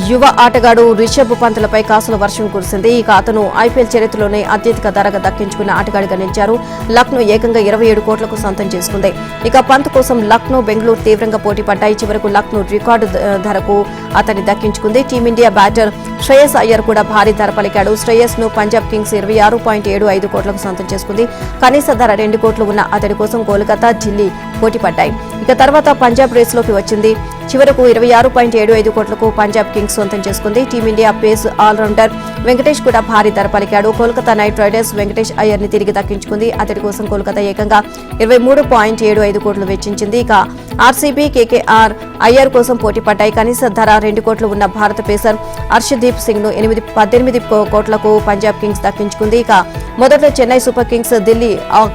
యువ ఆటగాడు రిషబ్ పంత్లపై కాసుల వర్షం కురిసింది. ఇక అతను ఐపీఎల్ చరిత్రలోనే అత్యధిక ధరగా దక్కించుకున్న ఆటగాడిగా నిలిచారు. లక్నో ఏకంగా 27 కోట్లకు సొంతం చేసుకుంది. ఇక పంత్ కోసం లక్నో, బెంగళూరు తీవ్రంగా పోటీ పడ్డాయి. చివరకు లక్నో రికార్డు ధరకు అతన్ని దక్కించుకుంది. టీమిండియా బ్యాటర్ శ్రేయస్ అయ్యర్ కూడా భారీ ధర పలికాడు. శ్రేయస్ ను పంజాబ్ కింగ్స్ 26.75 కోట్లకు సొంతం చేసుకుంది. కనీస ధర 2 కోట్లు ఉన్న అతడి కోసం కోల్కతా, ఢిల్లీ పోటీ పడ్డాయి. ఇక తర్వాత పంజాబ్ రేసులోకి వచ్చింది. చివరకు 26.75 కోట్లకు పంజాబ్ కింగ్స్ సొంతం చేసుకుంది. టీమిండియా పేస్ ఆల్రౌండర్ వెంకటేష్ కూడా భారీ ధర పలికాడు. కోల్కతా నైట్ రైడర్స్ వెంకటేష్ అయ్యర్ ని తిరిగి దక్కించుకుంది. అతడి కోసం కోల్కతా ఏకంగా 23.75 కోట్లు వెచ్చించింది. ఇక ఆర్సీబీ, కేకేఆర్ అయ్యర్ కోసం పోటీ పడ్డాయి. కనీస ధర 2 కోట్లు ఉన్న భారత పేసర్ హర్షదీప్ సింగ్ ను 18 కోట్లకు పంజాబ్ కింగ్స్ దక్కించుకుంది. ఇక మొదట్లో Chennai super Kings, Delhi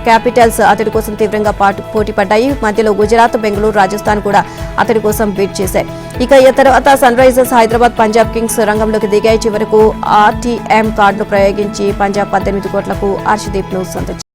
Capitals అతడి కోసం తీవ్రంగా పోటీ పడ్డాయి. మధ్యలో గుజరాత్, బెంగళూరు, రాజస్థాన్ కూడా అతడి కోసం బీట్ చేశాయి. ఇక ఈ తర్వాత Sunrisers Hyderabad, Punjab Kings రంగంలోకి దిగాయి. చివరకు ఆర్టీఎం కార్డును ప్రయోగించి పంజాబ్ 18 కోట్లకు హర్షదీప్ ను సొంతం